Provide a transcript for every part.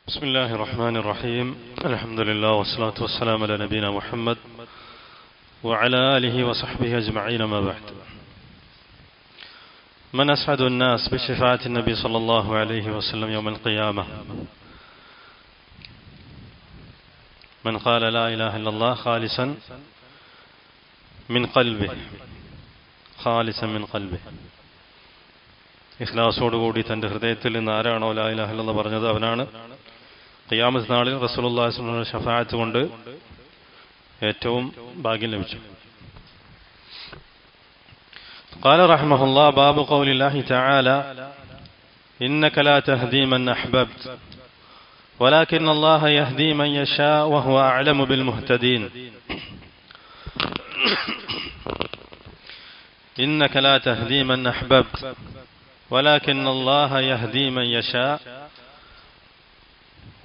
بسم الله الرحمن الرحيم. الحمد لله والصلاة والسلام على نبينا محمد وعلى آله وصحبه أجمعين، ما بعد. من أسعد الناس بشفاعة النبي صلى الله عليه وسلم يوم القيامة؟ من قال لا إله إلا الله خالصا من قلبه. ഇഖ്ലാസോടുകൂടി തൻ്റെ ഹൃദയത്തിൽ നിന്ന് ആരാണോ ലാ ഇലാഹ ഇല്ലല്ലാഹ് പറഞ്ഞത് അവനാണ് ഖിയാമത്ത് നാളിൽ റസൂലുള്ളാഹി സ്വല്ലല്ലാഹു അലൈഹി വസല്ലം ശഫാഅത്ത് കൊണ്ട് ഏറ്റവും ഭാഗ്യം ലഭിച്ചു. قال رحمه الله: باب قول الله تعالى: إنك لا تهدي من أحببت ولكن الله يهدي من يشاء وهو أعلم بالمهتدين. إنك لا تهدي من أحببت ولكن الله يهدي من يشاء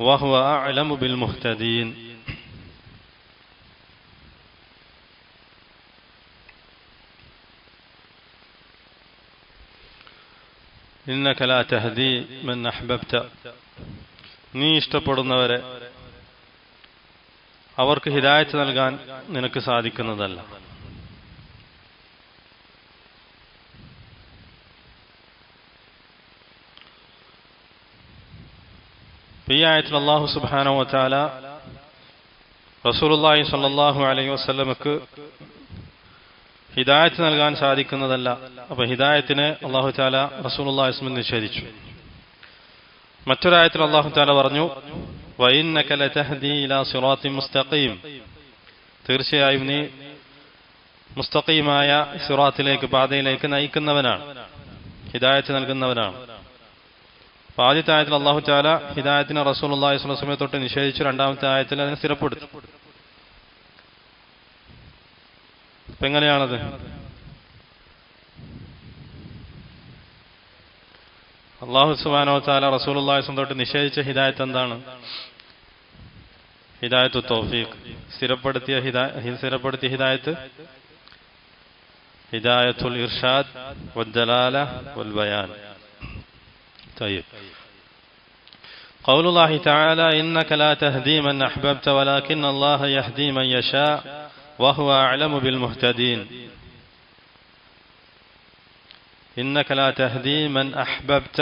وهو أعلم بالمهتدين. إنك لا تهدي من أحببت. നീ ഇഷ്ടപ്പെടുന്നവരെ അവർക്ക് ഹിദായത്ത് നൽകാൻ നിനക്ക് സാധിക്കുന്നതല്ല. ഈ ആയത്തിൽ അല്ലാഹു സുബ്ഹാനഹു വ തആല റസൂലുള്ളാഹി സ്വല്ലല്ലാഹു അലൈഹി വസല്ലമക്ക് ഹിദായത്ത് നൽകാൻ സാധിക്കുന്നതല്ല. അപ്പോൾ ഹിദായത്തിനെ അല്ലാഹു തആല റസൂലുള്ളാഹി സ്വല്ലല്ലാഹു അലൈഹി വസല്ലം നിഷേധിച്ചു. മറ്റൊരായത്തിൽ അല്ലാഹു തആല പറഞ്ഞു: വഇന്നക ലതഹ്ദി ഇലാ സിറാത്തിൻ മുസ്തഖീം. തീർച്ചയായും നീ മുസ്തഖീമായ സിറാത്തിലേക്ക്, പാതയിലേക്ക് നയിക്കുന്നവനാണ്, ഹിദായത്ത് നൽകുന്നവനാണ്. ആദ്യത്തെ ആയത്തിൽ അല്ലാഹു തആല ഹിദായത്തിനെ റസൂലുള്ളാഹി സ്വല്ലല്ലാഹു അലൈഹി വസല്ലം തൊട്ട് നിഷേധിച്ചു. രണ്ടാമത്തെ ആയത്തിൽ അതിനെ സ്ഥിരപ്പെടുത്തി. ഇപ്പം എങ്ങനെയാണത്? അല്ലാഹു സുബ്ഹാനഹു വ തആല റസൂലുള്ളാഹി സ്വല്ലല്ലാഹു അലൈഹി വസല്ലം തൊട്ട് നിഷേധിച്ച ഹിദായത്ത് എന്താണ്? ഹിദായത്തു തൗഫീഖ്. സ്ഥിരപ്പെടുത്തിയ ഹിദായത്ത് ഹിദായത്തുൽ ഇർഷാദ് വദ്ദലാല വൽ ബയാൻ. طيب. قول الله تعالى: إنك لا تهدي من أحببت ولكن الله يهدي من يشاء وهو أعلم بالمهتدين. إنك لا تهدي من أحببت.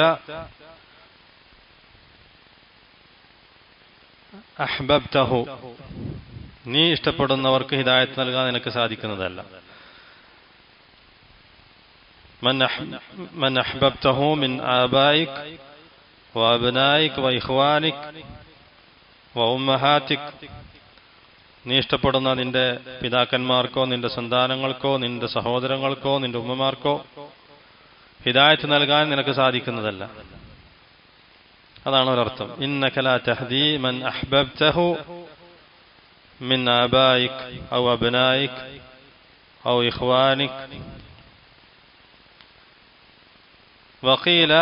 أحببته. നീ ഇഷ്ടപ്പെടുന്നവർക്ക് ഹിദായത്ത് നൽകാൻ നിനക്ക് സാധിക്കുന്നതല്ല. من أحببته من آبائك وأبنائك وإخوانك وأمهاتك. നീ ഇഷ്ടപ്പെടുന്ന നിന്റെ പിതാക്കന്മാർക്കോ നിന്റെ സന്താനങ്ങൾക്കോ നിന്റെ സഹോദരങ്ങൾക്കോ നിന്റെ ഉമ്മമാർക്കോ ഹിദായത്ത് നൽകാൻ നിനക്ക് സാധിക്കുന്നതല്ല. അതാണ് ഒരർത്ഥം. ഇന്നക ലാ തഹ്ദി മൻ അഹ്ബബ്തഹു മിൻ ആബായിക് ഔ അബ്നായിക് ഔ ഇഖ്വാനിക്. വഖീല,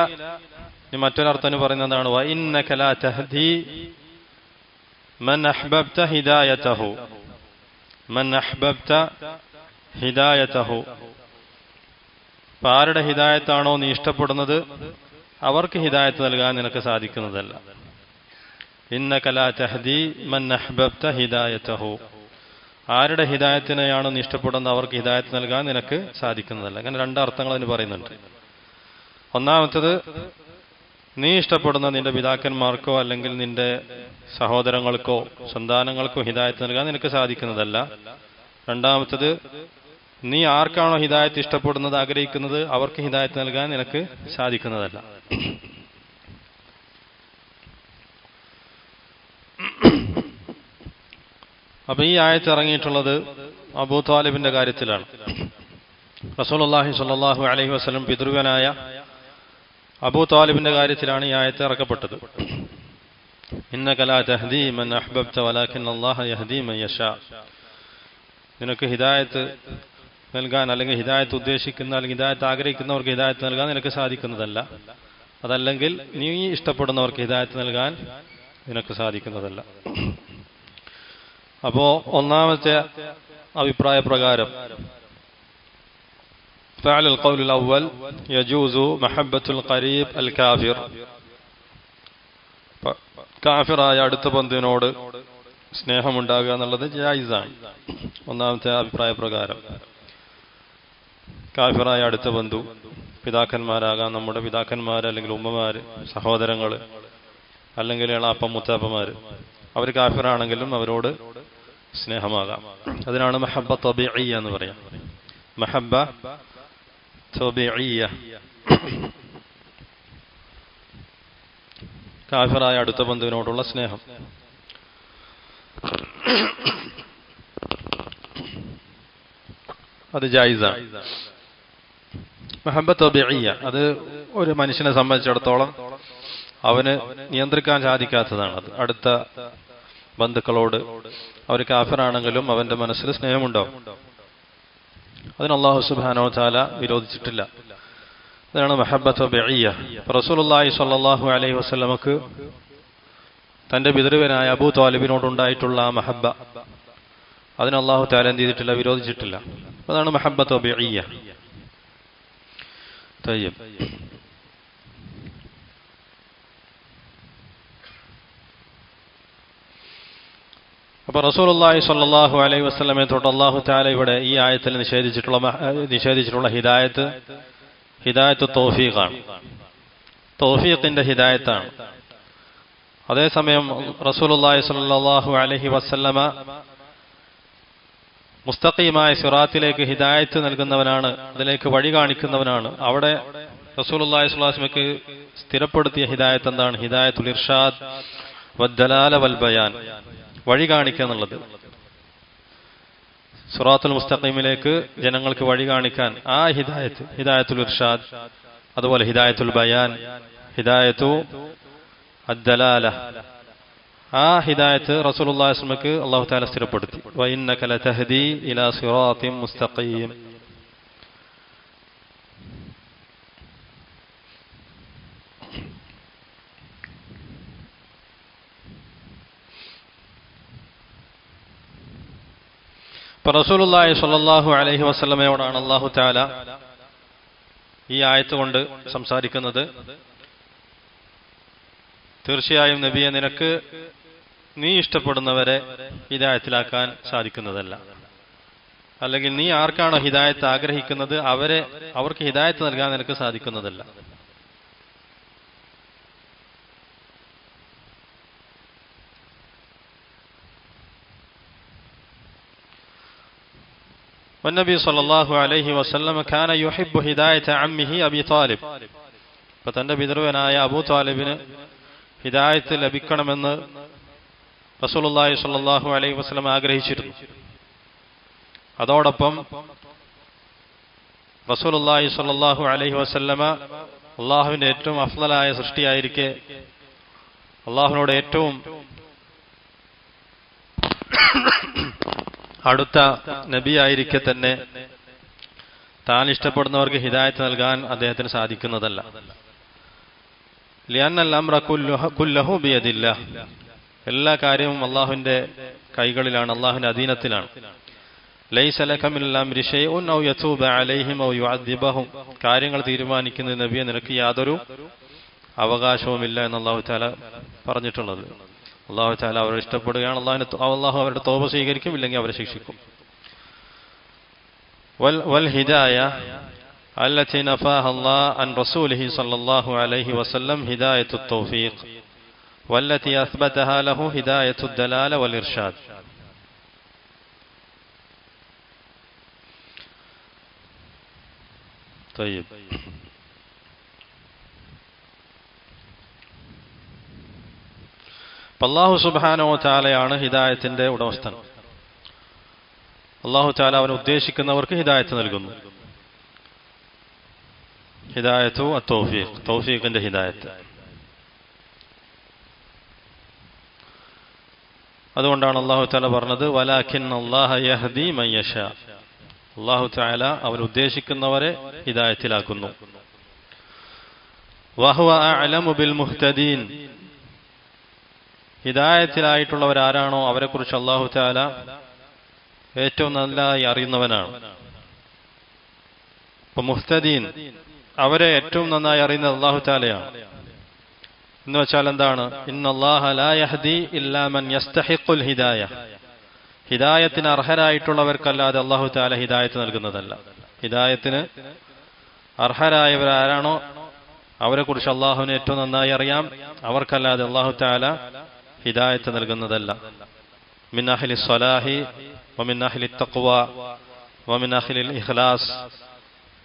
മറ്റൊരർത്ഥം പറയുന്നതാണ് വഇന്നക ലാ തഹ്ദി മൻ അഹ്ബബ്ത ഹിദായതഹു. മൻ അഹ്ബബ്ത ഹിദായതഹു. ആരുടെ ഹിദായത്താണോ നീ ഇഷ്ടപ്പെടുന്നത് അവർക്ക് ഹിദായത്ത് നൽകാൻ നിനക്ക് സാധിക്കുന്നതല്ല. ഇന്നക ലാ തഹ്ദി മൻ അഹ്ബബ്ത ഹിദായതഹു. ആരുടെ ഹിദായത്തിനെയാണോ നീ ഇഷ്ടപ്പെടുന്നത് അവർക്ക് ഹിദായത്ത് നൽകാൻ നിനക്ക് സാധിക്കുന്നതല്ല. അങ്ങനെ രണ്ടർത്ഥങ്ങൾ അതിന് പറയുന്നുണ്ട്. ഒന്നാമത്തത്, നീ ഇഷ്ടപ്പെടുന്ന നിന്റെ പിതാക്കന്മാർക്കോ അല്ലെങ്കിൽ നിന്റെ സഹോദരങ്ങൾക്കോ സന്താനങ്ങൾക്കോ ഹിദായത്ത് നൽകാൻ നിനക്ക് സാധിക്കുന്നതല്ല. രണ്ടാമത്തത്, നീ ആർക്കാണോ ഹിദായത്ത് ഇഷ്ടപ്പെടുന്നത്, ആഗ്രഹിക്കുന്നത് അവർക്ക് ഹിദായത്ത് നൽകാൻ നിനക്ക് സാധിക്കുന്നതല്ല. അപ്പൊ ഈ ആയത്ത് ഇറങ്ങിയിട്ടുള്ളത് അബൂ ത്വാലിബിന്റെ കാര്യത്തിലാണ്. റസൂലുള്ളാഹി സ്വല്ലല്ലാഹു അലൈഹി വസല്ലം പിതൃവ്യനായ അബൂ ത്വാലിബിന്റെ കാര്യത്തിലാണ് ഈ ആയത്ത് ഇറക്കപ്പെട്ടത്. ഇന്നക ലാ തഹ്ദി മൻ അഹ്ബബ്ത വലാകിന്ന അല്ലാഹ യഹ്ദി മൻ യശാ. നിനക്ക് ഹിദായത്ത് നൽകാൻ അല്ലെങ്കിൽ ഹിദായത്ത് ഉദ്ദേശിക്കുന്ന അല്ലെങ്കിൽ ഹിദായത്ത് ആഗ്രഹിക്കുന്നവർക്ക് ഹിദായത്ത് നൽകാൻ നിനക്ക് സാധിക്കുന്നതല്ല. അതല്ലെങ്കിൽ നീ ഇഷ്ടപ്പെടുന്നവർക്ക് ഹിദായത്ത് നൽകാൻ നിനക്ക് സാധിക്കുന്നതല്ല. അപ്പോ ഒന്നാമത്തെ അഭിപ്രായ പ്രകാരം فعل القول الأول يجوز محبة القريب الكافر. കാഫിറായ അടുത്ത ബന്ധുവിനോട് സ്നേഹമുണ്ടാകുക എന്നുള്ളത് ജായിസാണ്. ഒന്നാമത്തെ അഭിപ്രായ പ്രകാരം കാഫിറായ അടുത്ത ബന്ധു പിതാക്കന്മാരാകാം, നമ്മുടെ പിതാക്കന്മാർ അല്ലെങ്കിൽ ഉമ്മമാര്, സഹോദരങ്ങള്, അല്ലെങ്കിൽ എളാപ്പം മുത്താപ്പമാര്, അവർ കാഫിറാണെങ്കിലും അവരോട് സ്നേഹമാകാം. അതിനാണ് മഹബ്ബ തബീഇയ്യ എന്ന് പറയാം. മഹബ്ബ തബീഇയ്യ, കാഫിറായ അടുത്ത ബന്ധുവിനോടുള്ള സ്നേഹം. അത് ജായിസാണ്. മഹബ്ബ തബീഇയ്യ അത് ഒരു മനുഷ്യനെ സംബന്ധിച്ചിടത്തോളം അവന് നിയന്ത്രിക്കാൻ സാധിക്കാത്തതാണ്. അത് അടുത്ത ബന്ധുക്കളോട് അവർ കാഫിറാണെങ്കിലും അവന്റെ മനസ്സിൽ സ്നേഹമുണ്ടാവും. അതിന് അല്ലാഹു സുബ്ഹാനഹു വ തആല വിരോധിച്ചിട്ടില്ല. അതാണ് മഹബ്ബ തബീഇയ്യ. റസൂലുള്ളാഹി സ്വല്ലല്ലാഹു അലൈഹി വസല്ലമക്ക് തന്റെ പിതൃവനായ അബൂ ത്വാലിബിനോടുണ്ടായിട്ടുള്ള ആ മഹബ്ബ, അതിന് അല്ലാഹു തആല എന്ത് ചെയ്തിട്ടില്ല? വിരോധിച്ചിട്ടില്ല. അതാണ് മഹബ്ബ തബീഇയ്യ. തയ്യിബ്. അപ്പൊ റസൂലുള്ളാഹി സ്വല്ലല്ലാഹു അലൈഹി വസല്ലമയെ തൊട്ട് അല്ലാഹു തആല ഇവിടെ ഈ ആയത്തിൽ നിഷേധിച്ചിട്ടുള്ള ഹിദായത്ത് തൗഫീഖാണ്, തൗഫീഖിന്റെ ഹിദായത്താണ്. അതേസമയം റസൂലുള്ളാഹി സ്വല്ലല്ലാഹു അലൈഹി വസല്ലമ മുസ്തഖീമായ സിറാത്തിലേക്ക് ഹിദായത്ത് നൽകുന്നവനാണ്, അതിലേക്ക് വഴി കാണിക്കുന്നവനാണ്. അവിടെ റസൂലുള്ളാഹി സ്വല്ലല്ലാഹു അലൈഹി വസല്ലമക്ക് സ്ഥിരപ്പെടുത്തിയ ഹിദായത്ത് എന്താണ്? ഹിദായത്തുൽ ഇർഷാദ് വദ്ദലാല വൽ ബയാൻ, വഴി കാണിക്കുക എന്നുള്ളത്. സിറാത്തുൽ മുസ്തഖീമിലേക്ക് ജനങ്ങൾക്ക് വഴി കാണിക്കാൻ ആ ഹിദായത്ത്, ഹിദായത്തുൽ ഇർഷാദ്, അതുപോലെ ഹിദായത്തുൽ ബയാൻ, ഹിദായത്തു അദ്ദലാല, ആ ഹിദായത്ത് റസൂലുള്ളാഹി സ്വല്ലല്ലാഹു അലൈഹി വസല്ലമക്ക് അല്ലാഹു തആല സ്ഥിരപ്പെടുത്തി. വ ഇന്നക ലതഹ്ദി ഇലാ സിറാത്തിൻ മുസ്തഖീം. റസൂലുള്ളാഹി സ്വല്ലല്ലാഹു അലൈഹി വസല്ലമയോടാണ് അല്ലാഹു തആല ഈ ആയത്ത് കൊണ്ട് സംസാരിക്കുന്നത്. തീർച്ചയായും നബിയെ, നിനക്ക് നീ ഇഷ്ടപ്പെടുന്നവരെ ഹിദായത്തിലാക്കാൻ സാധിക്കുന്നതല്ല, അല്ലെങ്കിൽ നീ ആർക്കാണോ ഹിദായത്ത് ആഗ്രഹിക്കുന്നത് അവർക്ക് ഹിദായത്ത് നൽകാൻ നിനക്ക് സാധിക്കുന്നതല്ല. والنبي صلى الله عليه وسلم كان يحب هداية عمه أبي طالب. فتند بدرونا يا أبو طالب هداية لبكنا من رسول الله صلى الله عليه وسلم ആഗ്രഹിച്ചിരുന്നു. അതോടൊപ്പം റസൂലുള്ളാഹി സ്വല്ലല്ലാഹു അലൈഹി വസല്ലമ അല്ലാഹുവിന്റെ ഏറ്റവും അഫ്ളലായ സൃഷ്ടിയായിരിക്കെ, അല്ലാഹുവിനോട് ഏറ്റവും അടുത്ത നബിയായിരിക്കെ തന്നെ താൻ ഇഷ്ടപ്പെടുന്നവർക്ക് ഹിദായത്ത് നൽകാൻ അദ്ദേഹത്തിന് സാധിക്കുന്നതല്ല. ലിഅന്നൽ അംറ കുല്ലഹു ബിയദില്ലാഹ്, എല്ലാ കാര്യവും അല്ലാഹുവിന്റെ കൈകളിലാണ്, അല്ലാഹുവിന്റെ അധീനത്തിലാണ്. ലൈസ ലക മിനൽ അംരി ശൈഉൻ ഔ യതൂബ അലൈഹിം ഔ യുഅദ്ദിബഹും, കാര്യങ്ങൾ തീരുമാനിക്കുന്ന നബിയെ നിനക്ക് യാതൊരു അവകാശവുമില്ല എന്ന് അല്ലാഹു തആല പറഞ്ഞിട്ടുള്ളത്. അല്ലാഹു തആല അവരെ ഇഷ്ടപ്പെടുകയാണ്, അല്ലാഹു അവരുടെ തൗബ സ്വീകരിക്കും, ഇല്ലെങ്കിൽ അവരെ ശിക്ഷിക്കും. വൽ ഹിദായ അല്ലതി നഫാഹ അല്ലാഹു അൻ റസൂലിഹി സ്വല്ലല്ലാഹു അലൈഹി വസല്ലം ഹിദായത്തുത് തൗഫീഖ് വല്ലതി അസ്ബതഹാ ലഹു ഹിദായത്തുദ് ദലാല വൽ ഇർഷാദ്. طيب. അല്ലാഹു സുബ്ഹാനഹു വ തആലയാണ് ഹിദായത്തിന്റെ ഉടമസ്ഥൻ. അല്ലാഹു തആല അവൻ ഉദ്ദേശിക്കുന്നവർക്ക് ഹിദായത്ത് നൽകുന്നു. ഹിദായത്തു അത്തൗഫീഖ്, തൗഫീഖിന്റെ ഹിദായത്ത്. അതുകൊണ്ടാണ് അല്ലാഹു തആല പറഞ്ഞത് വലാകിന്നല്ലാഹ യഹ്ദി മൻ യശാ, അല്ലാഹു തആല അവൻ ഉദ്ദേശിക്കുന്നവരെ ഹിദായത്തിലാക്കുന്നു. വഹുവ അഅലമു ബിൽ മുഹ്തദീൻ, ഹിദായത്തിലായിട്ടുള്ളവരാരാണോ അവരെക്കുറിച്ച് അല്ലാഹു തആല ഏറ്റവും നന്നായി അറിയുന്നവനാണ്. അപ്പൊ മുഹ്തദീൻ, അവരെ ഏറ്റവും നന്നായി അറിയുന്നത് അല്ലാഹു തആലയാണ്. എന്ന് വെച്ചാൽ എന്താണ്? ഇന്നല്ലാഹ ലാ യഹ്ദി ഇല്ലാ മൻ യസ്തഹിഖുൽ ഹിദായ. ഹിദായത്തിന് അർഹരായിട്ടുള്ളവർക്കല്ലാതെ അല്ലാഹു തആല ഹിദായത്ത് നൽകുന്നതല്ല. ഹിദായത്തിന് അർഹരായവരാരാണോ അവരെക്കുറിച്ച് അള്ളാഹുവിന് ഏറ്റവും നന്നായി അറിയാം. അവർക്കല്ലാതെ അല്ലാഹു തആല ഹിദായത്ത് നൽകുന്നതല്ല. മിൻ അഹ്ലി സ്വലാഹി വമിൻ അഹ്ലി തഖ്വ വമിൻ അഹ്ലി ഇഖ്ലാസ്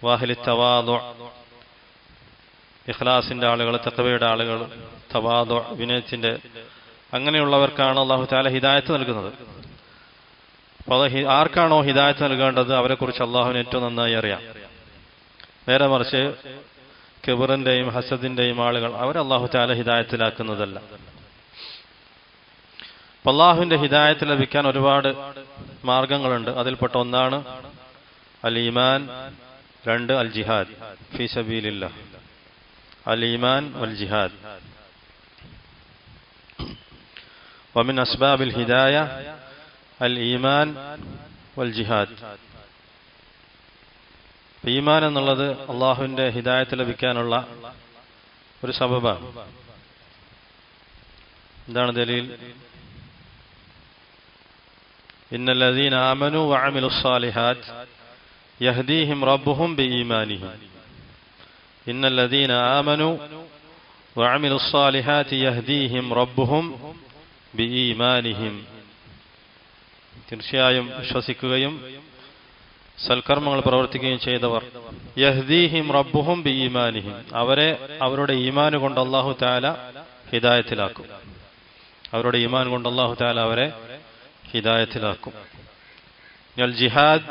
വഅഹ്ലി തവാദു. ഇഖ്ലാസിന്റെ ആളുകൾ, തഖ്വയുടെ ആളുകൾ, തവാദു വിനയത്തിന്റെ, അങ്ങനെയുള്ളവർക്കാണ് അല്ലാഹു തആല ഹിദായത്ത് നൽകുന്നത്. അപ്പോൾ ആർക്കാണോ ഹിദായത്ത് നൽകേണ്ടത് അവരെക്കുറിച്ച് അള്ളാഹുവിന് ഏറ്റവും നന്നായി അറിയാം. നേരെ മറിച്ച് കിബറിന്റെയും ഹസദിന്റെയും ആളുകൾ അവർ അല്ലാഹു തആല ഹിദായത്തിലാക്കുന്നതല്ല. അള്ളാഹുവിന്റെ ഹിദായത്ത് ലഭിക്കാൻ ഒരുപാട് മാർഗങ്ങളുണ്ട്. അതിൽപ്പെട്ട ഒന്നാണ് അൽ ഈമാൻ, 2 അൽ ജിഹാദ് ഫീ സബീലില്ലാഹ്. അൽ ഈമാൻ വൽ ജിഹാദ്. വമിൻ അസ്ബാബിൽ ഹിദായ അൽ ഈമാൻ വൽ ജിഹാദ്. ഈമാൻ എന്നുള്ളത് അള്ളാഹുവിന്റെ ഹിദായത്ത് ലഭിക്കാനുള്ള ഒരു സബബാണ്. എന്താണ് ദലീൽ? ഇന്നല്ലദീന ആമനു വഅമിലുസ് സാലിഹാത്ത് യഹ്ദീഹിം റബ്ബുഹും ബിഈമാനിഹിം. ഇന്നല്ലദീന ആമനു വഅമിലുസ് സാലിഹാത്ത് യഹ്ദീഹിം റബ്ബുഹും ബിഈമാനിഹിം. തീർച്ചയായും വിശ്വസിക്കുകയും സൽക്കർമ്മങ്ങൾ പ്രവർത്തിക്കുകയും ചെയ്തവർ യഹ്ദീഹിം റബ്ബുഹും ബിഈമാനിഹിം, അവരെ അവരുടെ ഈമാൻ കൊണ്ട് അല്ലാഹു തആല ഹിദായത്തിലാക്കും. അവരുടെ ഈമാൻ കൊണ്ട് അല്ലാഹു തആല അവരെ ഹിദായത്തിലാക്കും. അൽ ജിഹാദ്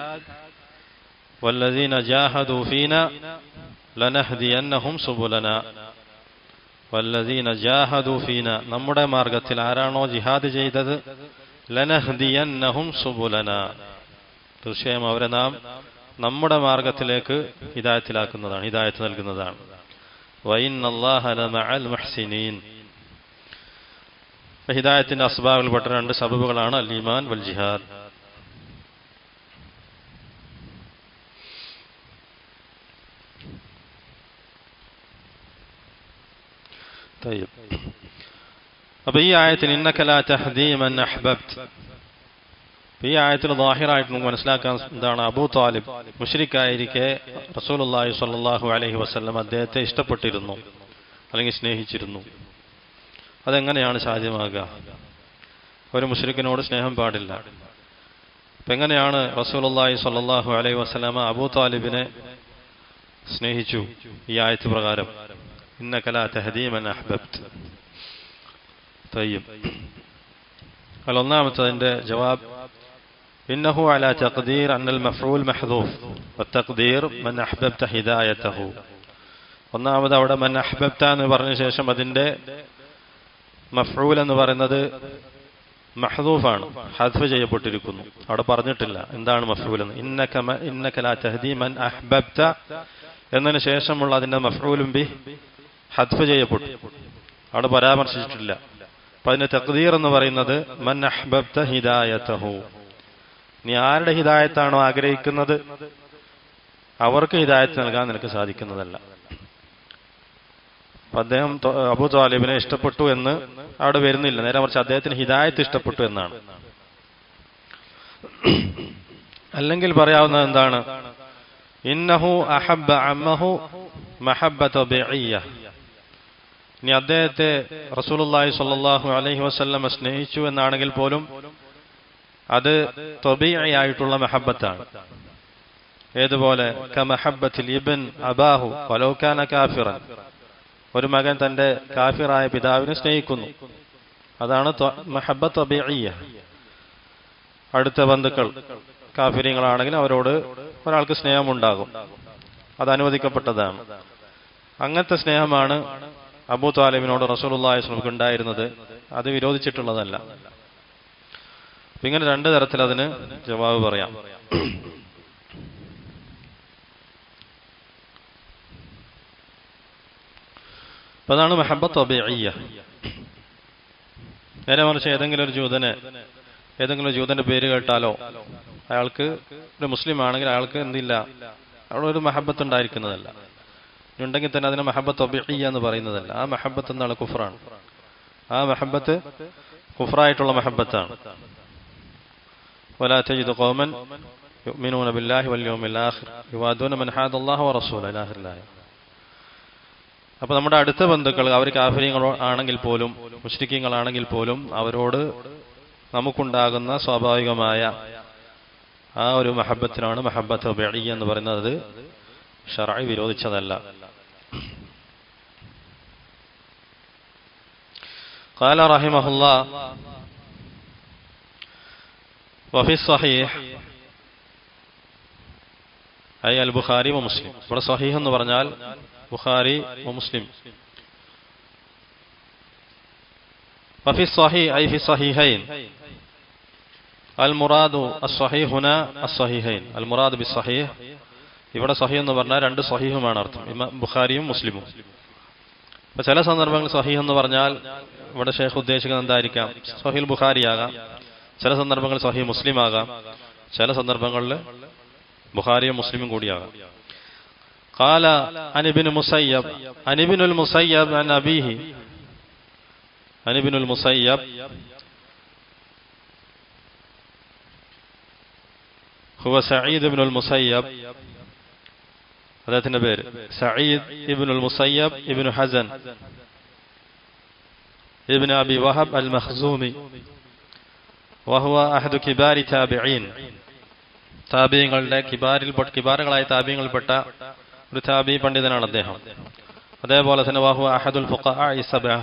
വല്ലദീന ജാഹദൂ ഫീനാ ലനഹ്ദിയന്നഹും സുബുലനാ. വല്ലദീന ജാഹദൂ ഫീനാ, നമ്മുടെ മാർഗത്തിൽ ആരാണോ ജിഹാദ് ചെയ്തത്, ലനഹ്ദിയന്നഹും സുബുലനാ, തീർച്ചയായും അവരെ നാം നമ്മുടെ മാർഗത്തിലേക്ക് ഹിദായത്തിലാക്കുന്നതാണ്, ഹിദായത്ത് നൽകുന്നതാണ്. വഇന്നല്ലാഹ ലമഅൽ മുഹ്സിനീൻ. ഹിദായത്തിന്റെ അസ്ബാബിൽപ്പെട്ട 2 സബബുകളാണ് അൽ ഈമാൻ വൽ ജിഹാദ്. അപ്പൊ ഈ ആയത്തിൽ ഇന്നക ലാ തഹ്ദീ മൻ അഹ്ബബ്ത, ഈ ആയത്തിൽ ദാഹിറായിട്ട് നമുക്ക് മനസ്സിലാക്കാൻ എന്താണ്? അബൂ താലിബ് മുശ്രിക്കായിരിക്കെ റസൂലുള്ളാഹി സ്വല്ലല്ലാഹു അലൈഹി വസല്ലം അദ്ദേഹത്തെ ഇഷ്ടപ്പെട്ടിരുന്നു അല്ലെങ്കിൽ സ്നേഹിച്ചിരുന്നു. അതെങ്ങനെയാണ് സാധ്യമാകുക? ഒരു മുശ്രിക്കിനോട് സ്നേഹം പാടില്ല. അപ്പൊ എങ്ങനെയാണ് റസൂലുള്ളാഹി സ്വല്ലല്ലാഹു അലൈഹി വസല്ലം അബൂ താലിബിനെ സ്നേഹിച്ചു? ഈ ആയത്ത് പ്രകാരം ഇന്നക ലാ തഹ്ദീ മൻ അഹ്ബബ്ത. തയ്യിബ്. ഒന്നാമത്തതിന്റെ ജവാബ് ഇന്നഹു അലാ തഖ്ദീർ അന്നൽ മഫ്ഊൽ മഹ്ദൂഫ് വത്തഖ്ദീർ മൻ അഹ്ബബ്ത ഹിദായതഹു. ഒന്നാമത് അവിടെ മൻ അഹ്ബബ്ത എന്ന് പറഞ്ഞ ശേഷം അതിന്റെ മഫ്ഊൽ എന്ന് പറയുന്നത് മഹ്ദൂഫാണ്, ഹദ്ഫ് ചെയ്യപ്പെട്ടിരിക്കുന്നു. അവിടെ പറഞ്ഞിട്ടില്ല എന്താണ് മഫ്ഊൽ എന്ന്. ഇന്നക ലാ തഹ്ദീ മൻ അഹ്ബബ്ത എന്നതിന് ശേഷമുള്ള അതിന്റെ മഫ്ഊലും ബി ഹദ്ഫ് ചെയ്യപ്പെട്ടു, അവിടെ പരാമർശിച്ചിട്ടില്ല. അപ്പൊ അതിന്റെ തഖ്ദീർ എന്ന് പറയുന്നത് മൻ അഹ്ബബ്ത ഹിദായതഹു, നീ ആരുടെ ഹിദായത്താണോ ആഗ്രഹിക്കുന്നത് അവർക്ക് ഹിദായത്ത് നൽകാൻ നിനക്ക് സാധിക്കുന്നതല്ല. അദ്ദേഹം അബൂ താലിബിനെ ഇഷ്ടപ്പെട്ടു എന്ന് അവിടെ വരുന്നില്ല, നേരെ മറിച്ച് അദ്ദേഹത്തിന് ഹിദായത്ത് ഇഷ്ടപ്പെട്ടു എന്നാണ്. അല്ലെങ്കിൽ പറയാവുന്നത് എന്താണ്? ഇന്നഹു അഹബ്ബ അമ്മഹു മഹബ്ബത ബിഇയ്യ, ഇനി അദ്ദേഹത്തെ റസൂലുള്ളാഹി സ്വല്ലല്ലാഹു അലൈഹി വസല്ലം സ്നേഹിച്ചു എന്നാണെങ്കിൽ പോലും അത് ത്വബീഇയായിട്ടുള്ള മഹബ്ബത്താണ്. ഏതുപോലെ കമഹബ്ബത്തിൽ ഇബ്ൻ അബാഹു വലൗ കാന കാഫിറൻ, ഒരു മകൻ തന്റെ കാഫിറായ പിതാവിനെ സ്നേഹിക്കുന്നു, അതാണ് മഹബ്ബത്ത് ത്വബീഇയ്യ. അടുത്ത ബന്ധുക്കൾ കാഫിരീങ്ങളാണെങ്കിൽ അവരോട് ഒരാൾക്ക് സ്നേഹമുണ്ടാകും, അത് അനുവദിക്കപ്പെട്ടതാണ്. അങ്ങനത്തെ സ്നേഹമാണ് അബൂ താലിബിനോട് റസൂലുള്ളാഹി സ്വല്ലല്ലാഹു അലൈഹി വസല്ലം ഉണ്ടായിരുന്നത്, അത് വിരോധിച്ചിട്ടുള്ളതല്ല. ഇങ്ങനെ 2 തരത്തിൽ അതിന് ജവാബ് പറയാം. അപ്പൊ അതാണ് മഹബ്ബത്ത് ത്വബീഇയ്യ. നേരെ മറിച്ച് ഏതെങ്കിലും ഒരു ജൂതന്റെ പേര് കേട്ടാലോ, അയാൾക്ക് ഒരു മുസ്ലിം ആണെങ്കിൽ അയാൾക്ക് എന്തില്ല, അവിടെ ഒരു മഹബ്ബത്ത് ഉണ്ടായിരിക്കുന്നതല്ല. ഉണ്ടെങ്കിൽ തന്നെ അതിനെ മഹബത്ത് തബീഇയ്യ എന്ന് പറയുന്നതല്ല. ആ മഹബത്ത് എന്താണ്? കുഫ്റാണ്. ആ മഹബത്ത് കുഫ്റായിട്ടുള്ള മഹബത്താണ്. വലാ തജിദു ഖൗമൻ യുഅ്മിനൂന ബില്ലാഹി വൽ യൗമിൽ ആഖിർ യുവാദൂന മൻ ഹാദല്ലാഹ വറസൂലഹു ഇലാ ആഖിറിൽ. അപ്പോൾ നമ്മുടെ അടുത്ത ബന്ധുക്കൾ അവർ കാഫിരീങ്ങൾ ആണെങ്കിൽ പോലും മുശ്രിക്കീങ്ങളാണെങ്കിൽ പോലും അവരോട് നമുക്കുണ്ടാകുന്ന സ്വാഭാവികമായ ആ ഒരു മഹബത്തിനാണ് മഹബത്ത് തബീഇയ്യ എന്ന് പറയുന്നത്. അത് ശർഅ് വിരോധിച്ചതല്ല. ഖാല റഹിമഹുല്ലാഹ് വഫി സ്വഹീഹ് ഐ അൽ ബുഖാരി വ മുസ്ലിം. ഇവിടെ സ്വഹീഹ് എന്ന് പറഞ്ഞാൽ ബുഖാരി വ മുസ്ലിം. വഫി സ്വഹീഹ് ഐ ഫി സ്വഹീഹൈൻ. അൽ മുറാദു അസ്സഹീഹ് ഹുനാ അസ്സഹീഹൈൻ. അൽ മുറാദ് ബിസ്സഹീഹ്, ഇവിടെ സ്വഹീഹ് എന്ന് പറഞ്ഞാൽ രണ്ട് സ്വഹീഹുമാണ് അർത്ഥം, ബുഖാരിയും മുസ്ലിമും. അപ്പൊ ചില സന്ദർഭങ്ങളിൽ സ്വഹീഹ് എന്ന് പറഞ്ഞാൽ ഇവിടെ ഷേഖ് ഉദ്ദേശിക്കുന്നത് എന്തായിരിക്കാം? സ്വഹീഹ് ബുഖാരി ആകാം, ചില സന്ദർഭങ്ങളിൽ സ്വഹീഹ് മുസ്ലിം ആകാം, ചില സന്ദർഭങ്ങളിൽ ബുഖാരിയും മുസ്ലിമും കൂടിയാകാം. ഖാല അൻ ഇബ്നു മുസയ്യബ് അൻ ഇബ്നുൽ മുസയ്യബ് അൻ അബീഹി. അൻ ഇബ്നുൽ മുസയ്യബ് ഹുവ സഈദ് ഇബ്നുൽ മുസയ്യബ്. അദ്ദേഹത്തിന്റെ പേര് സഈദ് ഇബ്നുൽ മുസയ്യബ് ഇബ്നു ഹസൻ ഇബ്നു അബി വഹബ് അൽ മഖ്സൂമി വഹുവ അഹദു കിബാരി താബിഈൻ. താബിഈങ്ങളുടെ കിബാറുകളായ താബിഈങ്ങളിൽപ്പെട്ട ഒരു താബിഈ പണ്ഡിതനാണ് അദ്ദേഹം. അതേപോലെ തന്നെ വഹുവ അഹദുൽ ഫുഖഹാഇ സബഅ.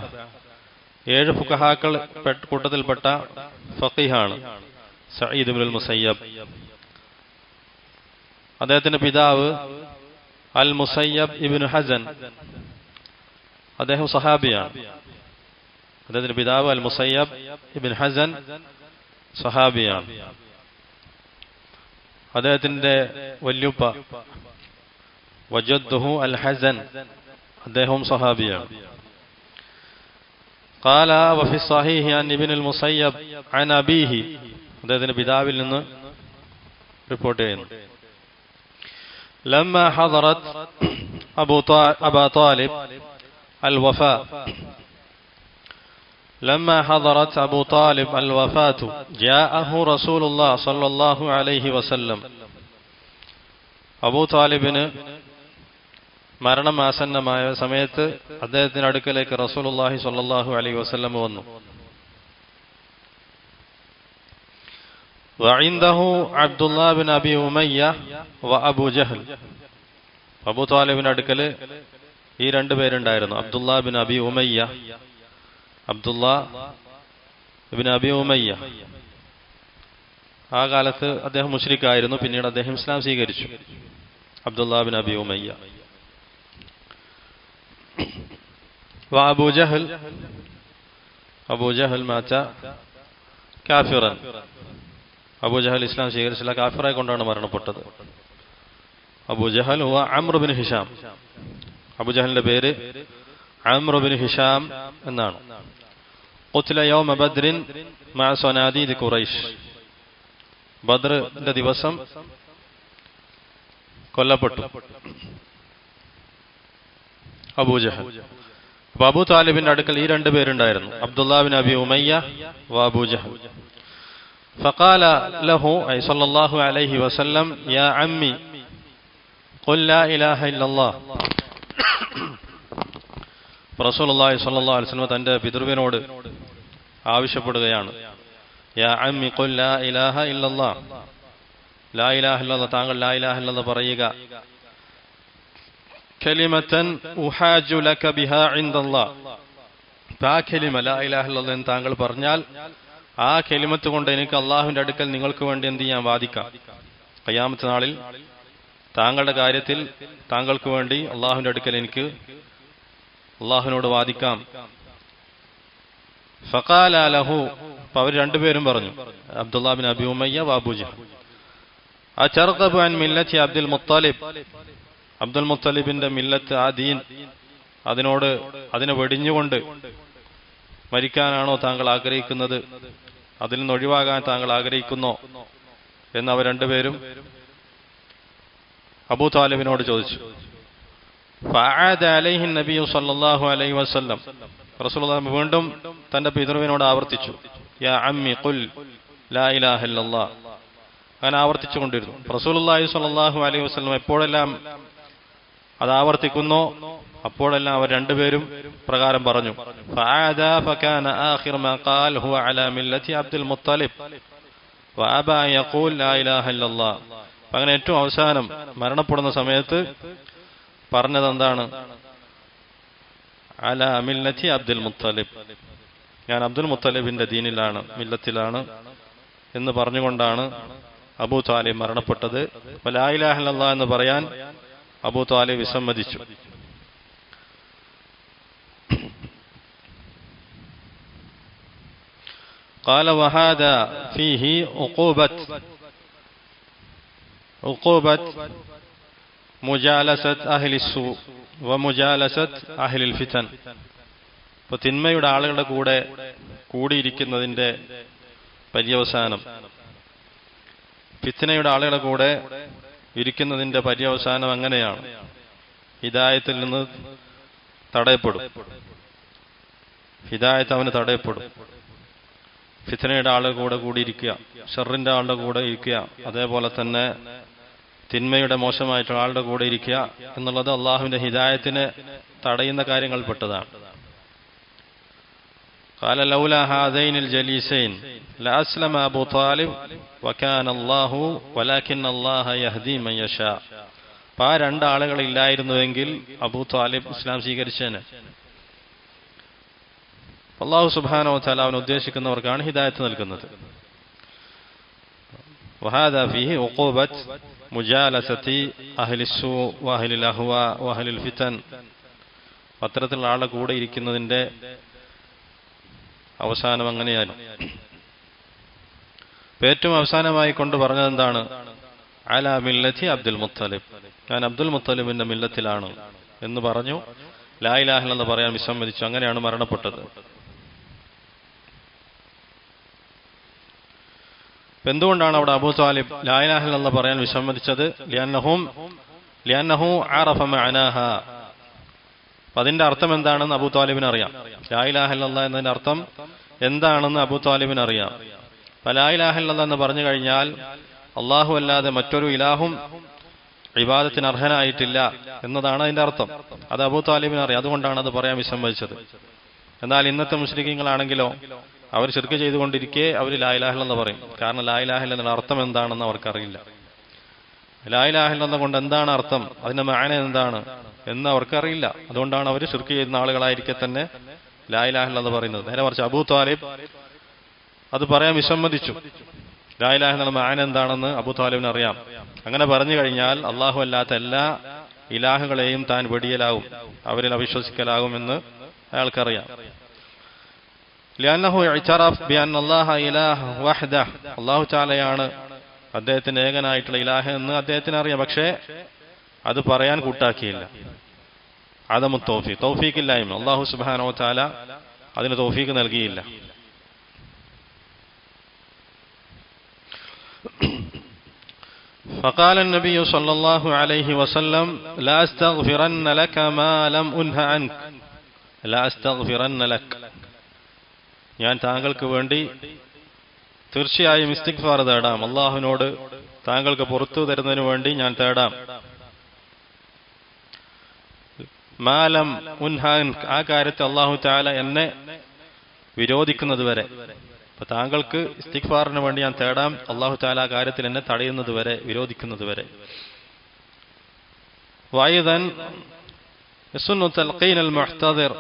7 ഫുഖഹാക്കൾ കൂട്ടത്തിൽപ്പെട്ട ഫഖീഹാണ് സഈദ് ഇബ്നുൽ മുസയ്യബ്. അദ്ദേഹത്തിന്റെ പിതാവ് അൽ മുസയ്യബ് ഇബ്നു ഹസൻ, അദ്ദേഹം സഹാബിയാണ്. അദ്ദേഹത്തിന്റെ പിതാവ് അൽ മുസയ്യബ് ഇബ്നു ഹസൻ സഹാബിയാണ്. അദ്ദേഹത്തിന്റെ വല്യുപ്പ വജദ്ദുഹു അൽ ഹസൻ, അദ്ദേഹവും സഹാബിയാണ്. ഖാല വഫി സ്വഹീഹി അൻ ഇബ്നുൽ മുസയ്യബ് അൻ അബീഹി. അദ്ദേഹത്തിന്റെ പിതാവിൽ നിന്ന് റിപ്പോർട്ട് ചെയ്യുന്നു. ലമ്മ ഹദറത് അബൂ താലിബ് അൽ വഫാ. لما حضرت أبو طالب الوفاة جاءه رسول الله صلى الله عليه وسلم. അബൂ താലിബിന് മരണം ആസന്നമായ സമയത്ത് അദ്ദേഹത്തിന്റെ അടുക്കലേക്ക് റസൂലുള്ളാഹി സ്വല്ലല്ലാഹു അലൈഹി വസല്ലം വന്നു. വഇൻദഹു അബ്ദുല്ലാഹ് ബിൻ അബി ഉമയ്യ വ അബൂ ജഹൽ. അബൂ താലിബിന്റെ അടുക്കൽ ഈ രണ്ട് പേരുണ്ടായിരുന്നു, അബ്ദുല്ലാഹ് ബിൻ അബി ഉമയ്യ, അബ്ദുല്ലാഹ് ഇബ്നു അബി ഉമയ്യ. ആ കാലത്ത് അദ്ദേഹം മുശ്രിക്കായിരുന്നു, പിന്നീട് അദ്ദേഹം ഇസ്ലാം സ്വീകരിച്ചു. അബ്ദുല്ലാഹ് ഇബ്നു അബി ഉമയ്യ. അബൂ ജഹൽ, അബൂ ജഹൽ മാറ്റ കാഫിറൻ. അബൂ ജഹൽ ഇസ്ലാം സ്വീകരിച്ചില്ല, കാഫിറായി കൊണ്ടാണ് മരണപ്പെട്ടത്. അബൂ ജഹൽ ഹുവ അംർ ബിൻ ഹിഷാം. അബൂ ജഹലിന്റെ പേര് അംർ ബിൻ ഹിഷാം എന്നാണ്. ഖുത്ല യൗമ ബദ്രിൻ മഅ സനാദീദ് ഖുറൈശ്. ബദ്റിന്റെ ദിവസം കൊല്ലപ്പെട്ടു അബൂ ജഹൽ. അബൂ താലിബിന്റെ അടുക്കൽ ഈ രണ്ട് പേരുണ്ടായിരുന്നു, അബ്ദുല്ലാഹ് ബിൻ അബി ഉമയ്യ വ അബൂ ജഹൽ. فقال له أي صلى الله عليه وسلم يا عمي قل لا إله إلا الله. റസൂലുള്ളാഹി സ്വല്ലല്ലാഹു അലൈഹി വസല്ലം തന്റെ പിതൃവിനോട് ആവശ്യപ്പെടുകയാണ്, യാ അമ്മി ഖുൽ ലാ ഇലാഹ ഇല്ലല്ലാഹ്. ലാ ഇലാഹ ഇല്ലല്ലാഹ്, താങ്കൾ ലാ ഇലാഹ ഇല്ലല്ലാഹ് പറയുക. കലിമതൻ ഉഹാജു ലക ബിഹാ ഇൻദല്ലാഹ്. ആ കലിമ ലാ ഇലാഹ ഇല്ലല്ലാഹ് എന്ന് താങ്കൾ പറഞ്ഞാൽ ആ കലിമത്ത് കൊണ്ട് എനിക്ക് അള്ളാഹുവിന്റെ അടുക്കൽ നിങ്ങൾക്ക് വേണ്ടി എന്ത് ചെയ്യാൻ വാദിക്കാം. ഖിയാമത്ത് നാളിൽ താങ്കളുടെ കാര്യത്തിൽ താങ്കൾക്ക് വേണ്ടി അള്ളാഹുവിന്റെ അടുക്കൽ എനിക്ക് അള്ളാഹുവിനോട് വാദിക്കാം. ഫഖാല ലഹു, അപ്പോൾ അവർ രണ്ടുപേരും പറഞ്ഞു, അബ്ദുല്ലാഹ് ബിൻ അബി ഉമയ്യ വ അബൂ ജഹൽ, അചർഗബു അൻ മില്ലത്തി അബ്ദുൽ മുത്തലിബ്. അബ്ദുൽ മുത്തലിബിന്റെ മില്ലത്ത്, ആ ദീൻ, അതിനെ വെടിഞ്ഞുകൊണ്ട് മരിക്കാനാണോ താങ്കൾ ആഗ്രഹിക്കുന്നത്? അതിൽ നിന്ന് ഒഴിവാകാൻ താങ്കൾ ആഗ്രഹിക്കുന്നോ എന്ന് അവർ രണ്ടുപേരും അബൂ താലിബിനോട് ചോദിച്ചു. ഫഅഅദ അലൈഹി നബിയു സല്ലല്ലാഹു അലൈഹി വസല്ലം, റസൂലുള്ളാഹി വീണ്ടും തന്റെ പിതൃവിനോട് ആവർത്തിച്ചു, യാ അമ്മി ഖുൽ ലാ ഇലാഹ ഇല്ലല്ലാഹ്. അങ്ങനെ ആവർത്തിച്ചുകൊണ്ടിരുന്നു. റസൂലുള്ളാഹി സ്വല്ലല്ലാഹു അലൈഹി വസല്ലം എപ്പോഴെല്ലാം അത് ആവർത്തിക്കുന്നോ അപ്പോഴെല്ലാം അവർ രണ്ടുപേരും പ്രകാരം പറഞ്ഞു. ഫഅഅദ ഫകാന ആഖിർ മാ ഖാൽ ഹുവ അലാ മില്ലത്തി അബ്ദുൽ മുത്തലിബ് വഅബ അൻ യഖൂൽ ലാ ഇലാഹ ഇല്ലല്ലാഹ്. അങ്ങനെ ഏറ്റവും അവസാനം മരണപ്പെടുന്ന സമയത്ത് പറഞ്ഞത് എന്താണ്? അലാ മില്ലത്തി അബ്ദുൽ മുത്തലിബ്, ഞാൻ അബ്ദുൽ മുത്തലിബിന്റെ ദീനിലാണ്, മില്ലത്തിലാണ് എന്ന് പറഞ്ഞുകൊണ്ടാണ് അബൂ താലിബ് മരണപ്പെട്ടത്. ലാ ഇലാഹ ഇല്ലല്ലാഹ് എന്ന് പറയാൻ അബൂ താലിബ് വിസമ്മതിച്ചു. قال وهذا فيه عقوبة മുജാലസത്ത് അഹ്ലി സൂ വമുജാലസത്ത് അഹ്ലിൽ ഫിതൻ. ഇപ്പൊ തിന്മയുടെ ആളുകളുടെ കൂടെ കൂടിയിരിക്കുന്നതിന്റെ പര്യവസാനം, ഫിത്നയുടെ ആളുകളുടെ കൂടെ ഇരിക്കുന്നതിന്റെ പര്യവസാനം അങ്ങനെയാണ്, ഹിദായത്തിൽ നിന്ന് തടയപ്പെടും, ഹിദായത്ത് അവന് തടയപ്പെടും. ഫിത്നയുടെ ആളുടെ കൂടെ കൂടിയിരിക്കുക, ഷർറിന്റെ ആളുടെ കൂടെ ഇരിക്കുക, അതേപോലെ തന്നെ തിന്മയുടെ മോശമായിട്ടുള്ള ആളുടെ കൂടെ ഇരിക്കുക എന്നുള്ളത് അള്ളാഹുവിന്റെ ഹിദായത്തിനെ തടയുന്ന കാര്യങ്ങൾപ്പെട്ടതാണ്. قال لولا هذين الجليسين لأسلم أبو طالب وكان الله ولكن الله يهدي من يشاء. ആ രണ്ടാളുകളില്ലായിരുന്നുവെങ്കിൽ അബൂ താലിബ് ഇസ്ലാം സ്വീകരിച്ചേനെ. അല്ലാഹു സുബ്ഹാനഹു വ തആല അവൻ ഉദ്ദേശിക്കുന്നവർക്കാണ് ഹിദായത്ത് നൽകുന്നത്. وهذا فيه عقوبة مجالسة أهل السوء وأهل الأهواء وأهل الفتن. അത്തരത്തിലുള്ള ആളുടെ കൂടെ ഇരിക്കുന്നതിന്റെ അവസാനം അങ്ങനെയാണ്. ഏറ്റവും അവസാനമായി കൊണ്ട് പറഞ്ഞത് എന്താണ്? അലാ മില്ലത്തി അബ്ദുൽ മുത്തലിബ്, ഞാൻ അബ്ദുൽ മുത്തലിബിന്റെ മില്ലത്തിലാണ് എന്ന് പറഞ്ഞു. ലാ ഇലാഹ ഇല്ലല്ലാഹ് പറയാൻ വിസമ്മതിച്ചു. അങ്ങനെയാണ് മരണപ്പെട്ടത്. എന്തുകൊണ്ടാണ് അവിടെ അബൂ താലിബ് ലാ ഇലാഹ ഇല്ലല്ലാഹ് പറയാൻ വിസമ്മതിച്ചത്? ലിഅന്നഹു അറഫ മഅനാഹാ. അതിന്റെ അർത്ഥം എന്താണെന്ന് അബൂ താലിബിന് അറിയാം. ലാ ഇലാഹ ഇല്ലല്ലാഹ് എന്നതിന്റെ അർത്ഥം എന്താണെന്ന് അബൂ താലിബിന് അറിയാം. ലാ ഇലാഹ ഇല്ലല്ലാഹ് എന്ന് പറഞ്ഞു കഴിഞ്ഞാൽ അള്ളാഹു അല്ലാതെ മറ്റൊരു ഇലാഹും ഇബാദത്തിന് അർഹനായിട്ടില്ല എന്നതാണ് അതിന്റെ അർത്ഥം. അത് അബൂ താലിബിന് അറിയാം. അതുകൊണ്ടാണ് അത് പറയാൻ വിസമ്മതിച്ചത്. എന്നാൽ ഇന്നത്തെ മുശ്രിക്കീങ്ങളാണെങ്കിലോ അവർ ശിർക്ക് ചെയ്തുകൊണ്ടിരിക്കെ അവർ ലാ ഇലാഹ ഇല്ലല്ലാഹ് പറയും. കാരണം ലാ ഇലാഹ ഇല്ലല്ലാഹ് അർത്ഥം എന്താണെന്ന് അവർക്കറിയില്ല. ലാ ഇലാഹ ഇല്ലല്ലാഹ് കൊണ്ട് എന്താണ് അർത്ഥം, അതിന്റെ മഅന എന്താണ് എന്ന് അവർക്കറിയില്ല. അതുകൊണ്ടാണ് അവർ ശിർക്ക് ചെയ്യുന്ന ആളുകളായിരിക്കെ തന്നെ ലാ ഇലാഹ ഇല്ലല്ലാഹ് പറയുന്നത്. നേരെ മറിച്ച് അബൂ താലിബ് അത് പറയാൻ വിസമ്മതിച്ചു. ലാ ഇലാഹ ഇല്ലല്ലാഹ് മഅന എന്താണെന്ന് അബൂ താലിബിന് അറിയാം. അങ്ങനെ പറഞ്ഞു കഴിഞ്ഞാൽ അള്ളാഹു അല്ലാത്ത എല്ലാ ഇലാഹുകളെയും താൻ വെടിയലാവും, അവരിൽ അവിശ്വസിക്കലാകുമെന്ന് അയാൾക്കറിയാം. ലിഅന്നഹു ഇഅ്തറഫ് ബിഅന്ന അല്ലാഹ ഇലാഹ വഹ്ദഹു, അല്ലാഹു തആലയാണ് അദ്ദേഹത്തിന്റെ ഏകനായിട്ടുള്ള ഇലാഹ് എന്ന് അദ്ദേഹത്തിന് അറിയാം. പക്ഷേ അത് പറയാൻ കൂട്ടാക്കിയില്ല. അദമു തൗഫീഖ്, തൗഫീഖില്ലായ്മ. അല്ലാഹു സുബ്ഹാനഹു വ തആല അതിന് തൗഫീഖ് നൽകിയില്ല. فقال النبي صلى الله عليه وسلم لا استغفرن لك ما لم أنه عنك لا استغفرن لك. ഞാൻ താങ്കൾക്ക് വേണ്ടി തീർച്ചയായും ഇസ്തിഗ്ഫാർ തേടാം, അള്ളാഹുവിനോട് താങ്കൾക്ക് പുറത്തു തരുന്നതിന് വേണ്ടി ഞാൻ തേടാം. മാലം ഉൻഹാൻ, ആ കാര്യത്തെ അള്ളാഹു തആല എന്നെ വിരോധിക്കുന്നത് വരെ. അപ്പൊ താങ്കൾക്ക് ഇസ്തിഗ്ഫാറിന് വേണ്ടി ഞാൻ തേടാം, അള്ളാഹു തആല ആ കാര്യത്തിൽ എന്നെ തടയുന്നത് വരെ, വിരോധിക്കുന്നത് വരെ. വൈദൻ യസുന്നു തൽഖീൻ അൽ മുഹ്തദിർ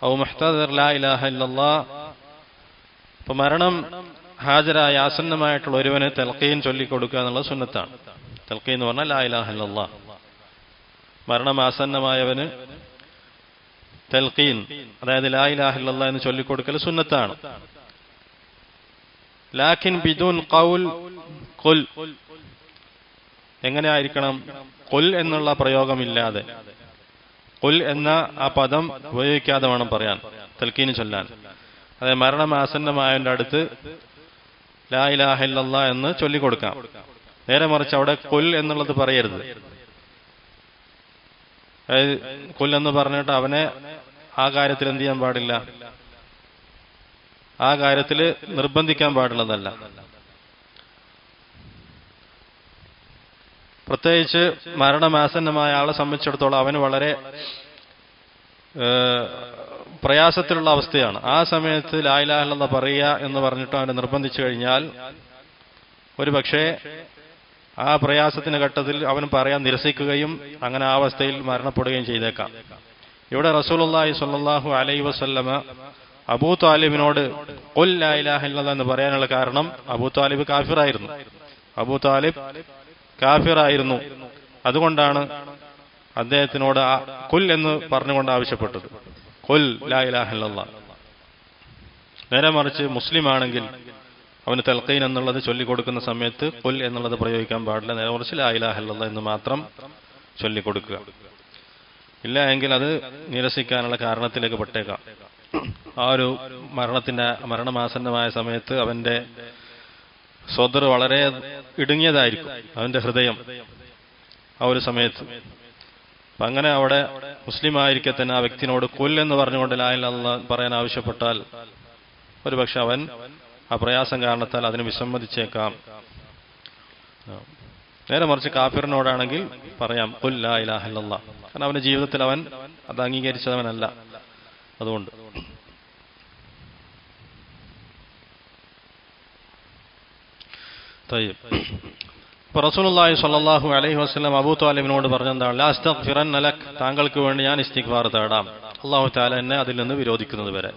ഔ മുഹ്തദിർ ലാ ഇലാഹ ഇല്ലല്ലാഹ്. അപ്പൊ മരണം ഹാജരായ ആസന്നമായിട്ടുള്ള ഒരുവന് തൽഖീൻ ചൊല്ലിക്കൊടുക്കുക എന്നുള്ള സുന്നത്താണ്. തൽഖീൻ എന്ന് പറഞ്ഞാൽ ലാ ഇലാഹ ഇല്ലല്ലാഹ്. മരണം ആസന്നമായവന് തൽഖീൻ, അതായത് ലാ ഇലാഹ ഇല്ലല്ലാഹ് എന്ന് ചൊല്ലിക്കൊടുക്കൽ സുന്നത്താണ്. ലാകിൻ ബിദൂൻ ഖൗൽ ഖുൽ, എങ്ങനെ ആയിരിക്കണം? ഖുൽ എന്നുള്ള പ്രയോഗമില്ലാതെ, ഖുൽ എന്ന ആ പദം ഉപയോഗിക്കാതെ വേണം പറയാൻ, തൽഖീന് ചൊല്ലാൻ. അതായത് മരണം ആസന്നമായവന്റെ അടുത്ത് ലാ ഇലാഹ ഇല്ലല്ലാഹ് എന്ന് ചൊല്ലിക്കൊടുക്കാം. നേരെ മറിച്ച് അവിടെ ഖുൽ എന്നുള്ളത് പറയരുത്. കൊല്ലെന്ന് പറഞ്ഞിട്ട് അവനെ ആ കാര്യത്തിൽ എന്ത് ചെയ്യാൻ പാടില്ല, ആ കാര്യത്തിൽ നിർബന്ധിക്കാൻ പാടുള്ളതല്ല. പ്രത്യേകിച്ച് മരണമാസന്നമായ ആളെ സംബന്ധിച്ചിടത്തോളം അവന് വളരെ പ്രയാസത്തിലുള്ള അവസ്ഥയാണ്. ആ സമയത്ത് ലാ ഇലാഹ ഇല്ലല്ലാഹ് പറയുക എന്ന് പറഞ്ഞിട്ട് അവനെ നിർബന്ധിച്ചു കഴിഞ്ഞാൽ ഒരു പക്ഷേ ആ പ്രയാസത്തിന്റെ ഘട്ടത്തിൽ അവൻ പറയാൻ നിരസിക്കുകയും അങ്ങനെ ആ അവസ്ഥയിൽ മരണപ്പെടുകയും ചെയ്തേക്കാം. ഇവിടെ റസൂലുള്ളാഹി സ്വല്ലല്ലാഹു അലൈഹി വസല്ലമ അബൂ താലിബിനോട് ഖുൽ ലാ ഇലാഹ ഇല്ലല്ലാഹ് എന്ന് പറയാനുള്ള കാരണം അബൂ താലിബ് കാഫിറായിരുന്നു. അബൂ താലിബ് കാഫിറായിരുന്നു. അതുകൊണ്ടാണ് അദ്ദേഹത്തിനോട് ഖുൽ എന്ന് പറഞ്ഞുകൊണ്ട് ആവശ്യപ്പെട്ടത്, ഖുൽ ലാ ഇലാഹ ഇല്ലല്ലാഹ്. നേരെ മറിച്ച് മുസ്ലിം ആണെങ്കിൽ അവന് തൽഖീൻ എന്നുള്ളത് ചൊല്ലിക്കൊടുക്കുന്ന സമയത്ത് ഖുൽ എന്നുള്ളത് പ്രയോഗിക്കാൻ പാടില്ല. നേരെ മറിച്ച് ലാ ഇലാഹ ഇല്ലല്ലാഹ് എന്ന് മാത്രം ചൊല്ലിക്കൊടുക്കുക. ഇല്ല എങ്കിൽ അത് നിരസിക്കാനുള്ള കാരണത്തിലേക്ക് പെട്ടേക്കാം. ആ ഒരു മരണമാസന്നമായ സമയത്ത് അവന്റെ സ്വദർ വളരെ ഇടുങ്ങിയതായിരിക്കും, അവന്റെ ഹൃദയം ആ ഒരു സമയത്ത്. അപ്പൊ അങ്ങനെ അവിടെ മുസ്ലിം ആയിരിക്കെ തന്നെ ആ വ്യക്തിനോട് ഖുൽ എന്ന് പറഞ്ഞുകൊണ്ട് ലാ ഇലാഹ ഇല്ലല്ലാഹ് പറയാൻ ആവശ്യപ്പെട്ടാൽ ഒരുപക്ഷെ അവൻ ആ പ്രയാസം കാരണത്താൽ അതിന് വിസമ്മതിച്ചേക്കാം. നേരെ മറിച്ച് കാഫിറിനോടാണെങ്കിൽ പറയാം ഖുൽ ലാ ഇലാഹ ഇല്ലല്ലാഹ്. കാരണം അവന്റെ ജീവിതത്തിൽ അവൻ അത് അംഗീകരിച്ചവനല്ല. അതുകൊണ്ട് ഇപ്പൊ റസൂലുള്ളാഹി സ്വല്ലല്ലാഹു അലൈഹി വസല്ലം അബൂ ത്വാലിബിനോട് പറഞ്ഞെന്താണ്, ലാ അസ്തഗ്ഫിറന്ന ലക്, താങ്കൾക്ക് വേണ്ടി ഞാൻ ഇസ്തിഗ്ഫാർ തേടാം, അല്ലാഹു തആല എന്നെ അതിൽ നിന്ന് വിരോധിക്കുന്നത് വരെ.